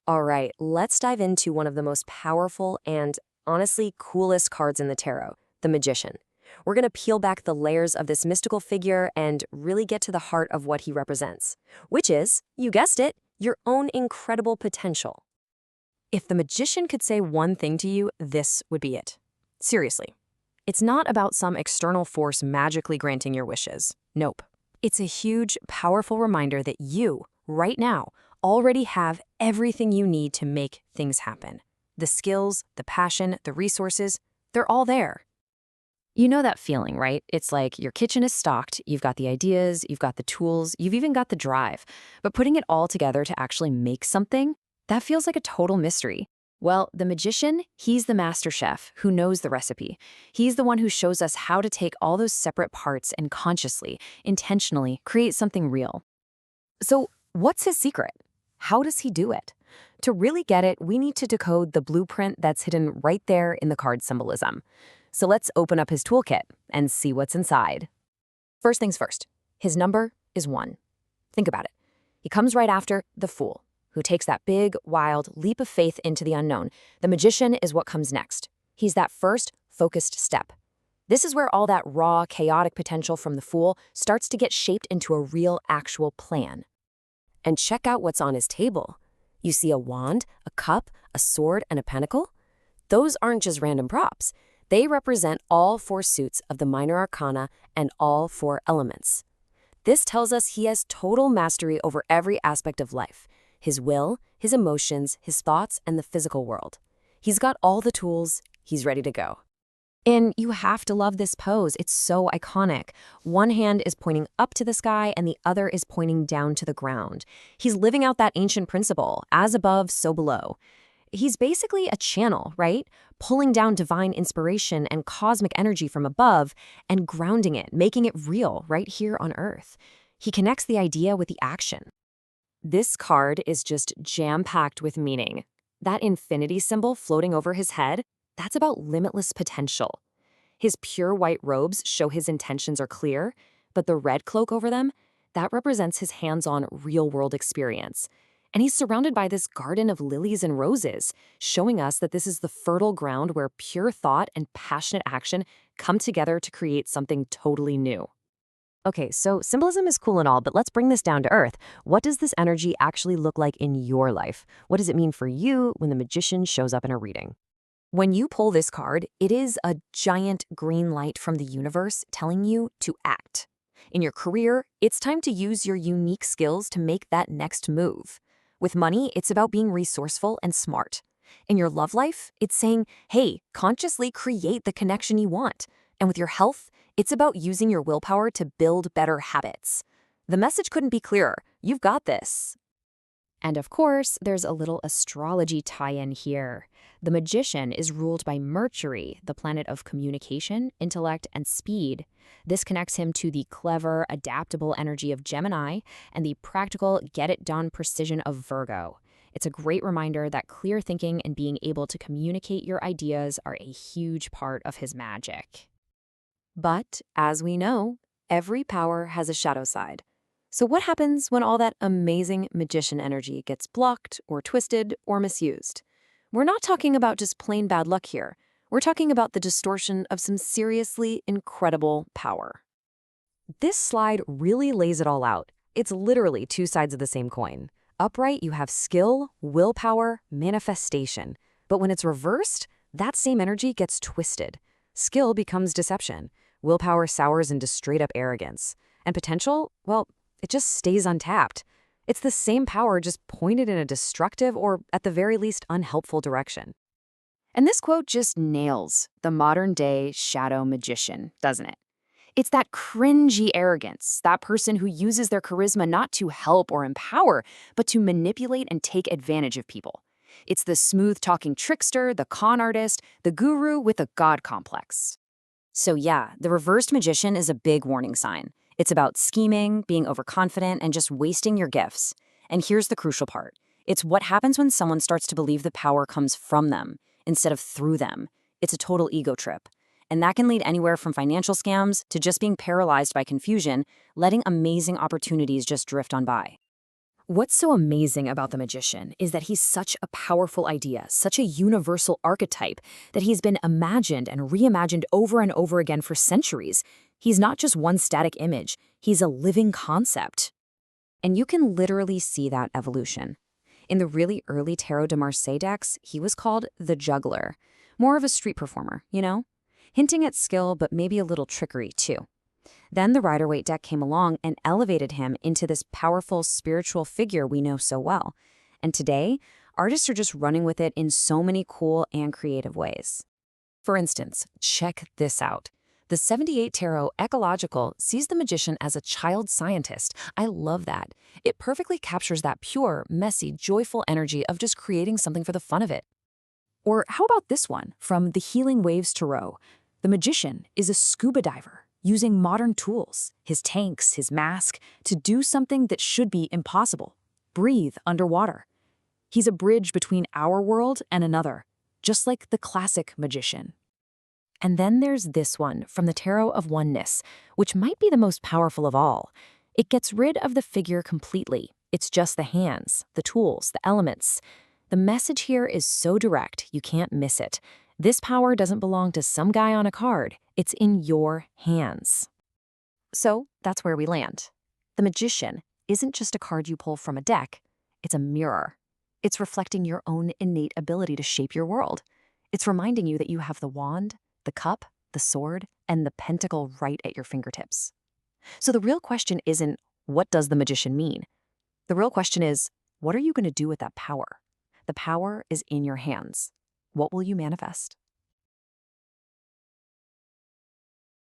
All right, let's dive into one of the most powerful and honestly coolest cards in the tarot, the Magician. We're going to peel back the layers of this mystical figure and really get to the heart of what he represents, which is, you guessed it, your own incredible potential. If the Magician could say one thing to you, this would be it. Seriously. It's not about some external force magically granting your wishes. Nope. It's a huge, powerful reminder that you, right now, already have everything you need to make things happen. The skills, the passion, the resources, they're all there. You know that feeling, right? It's like your kitchen is stocked, you've got the ideas, you've got the tools, you've even got the drive. But putting it all together to actually make something, that feels like a total mystery. Well, the Magician, he's the master chef who knows the recipe. He's the one who shows us how to take all those separate parts and consciously, intentionally create something real. So, what's his secret? How does he do it? To really get it, we need to decode the blueprint that's hidden right there in the card symbolism. So let's open up his toolkit and see what's inside. First things first, his number is 1. Think about it. He comes right after the Fool, who takes that big, wild leap of faith into the unknown. The Magician is what comes next. He's that first, focused step. This is where all that raw, chaotic potential from the Fool starts to get shaped into a real, actual plan. And check out what's on his table. You see a wand, a cup, a sword, and a pentacle? Those aren't just random props. They represent all 4 suits of the minor arcana and all 4 elements. This tells us he has total mastery over every aspect of life: his will, his emotions, his thoughts, and the physical world. He's got all the tools, he's ready to go. And you have to love this pose. It's so iconic. One hand is pointing up to the sky and the other is pointing down to the ground. He's living out that ancient principle, as above, so below. He's basically a channel, right? Pulling down divine inspiration and cosmic energy from above and grounding it, making it real right here on Earth. He connects the idea with the action. This card is just jam-packed with meaning. That infinity symbol floating over his head, that's about limitless potential. His pure white robes show his intentions are clear, but the red cloak over them, that represents his hands-on real-world experience. And he's surrounded by this garden of lilies and roses, showing us that this is the fertile ground where pure thought and passionate action come together to create something totally new. Okay, so symbolism is cool and all, but let's bring this down to earth. What does this energy actually look like in your life? What does it mean for you when the Magician shows up in a reading? When you pull this card, it is a giant green light from the universe telling you to act. In your career, it's time to use your unique skills to make that next move. With money, it's about being resourceful and smart. In your love life, it's saying, hey, consciously create the connection you want. And with your health, it's about using your willpower to build better habits. The message couldn't be clearer. You've got this. And of course, there's a little astrology tie-in here. The Magician is ruled by Mercury, the planet of communication, intellect, and speed. This connects him to the clever, adaptable energy of Gemini and the practical, get-it-done precision of Virgo. It's a great reminder that clear thinking and being able to communicate your ideas are a huge part of his magic. But, as we know, every power has a shadow side. So what happens when all that amazing Magician energy gets blocked or twisted or misused? We're not talking about just plain bad luck here. We're talking about the distortion of some seriously incredible power. This slide really lays it all out. It's literally 2 sides of the same coin. Upright, you have skill, willpower, manifestation. But when it's reversed, that same energy gets twisted. Skill becomes deception. Willpower sours into straight-up arrogance. And potential, well, it just stays untapped. It's the same power just pointed in a destructive or, at the very least, unhelpful direction. And this quote just nails the modern-day shadow magician, doesn't it? It's that cringy arrogance, that person who uses their charisma not to help or empower, but to manipulate and take advantage of people. It's the smooth-talking trickster, the con artist, the guru with a god complex. So yeah, the reversed magician is a big warning sign. It's about scheming, being overconfident, and just wasting your gifts. And here's the crucial part. It's what happens when someone starts to believe the power comes from them instead of through them. It's a total ego trip. And that can lead anywhere from financial scams to just being paralyzed by confusion, letting amazing opportunities just drift on by. What's so amazing about the magician is that he's such a powerful idea, such a universal archetype, that he's been imagined and reimagined over and over again for centuries. He's not just one static image, he's a living concept. And you can literally see that evolution. In the really early Tarot de Marseille decks, he was called the Juggler, more of a street performer, hinting at skill but maybe a little trickery too. Then the Rider-Waite deck came along and elevated him into this powerful spiritual figure we know so well. And today, artists are just running with it in so many cool and creative ways. For instance, check this out. The 78 Tarot Ecological sees the magician as a child scientist. I love that. It perfectly captures that pure, messy, joyful energy of just creating something for the fun of it. Or how about this one from the Healing Waves Tarot? The magician is a scuba diver, using modern tools, his tanks, his mask, to do something that should be impossible: breathe underwater. He's a bridge between our world and another, just like the classic magician. And then there's this one from the Tarot of Oneness, which might be the most powerful of all. It gets rid of the figure completely. It's just the hands, the tools, the elements. The message here is so direct, you can't miss it. This power doesn't belong to some guy on a card. It's in your hands. So that's where we land. The magician isn't just a card you pull from a deck. It's a mirror. It's reflecting your own innate ability to shape your world. It's reminding you that you have the wand, the cup, the sword, and the pentacle right at your fingertips. So the real question isn't, what does the magician mean? The real question is, what are you going to do with that power? The power is in your hands. What will you manifest?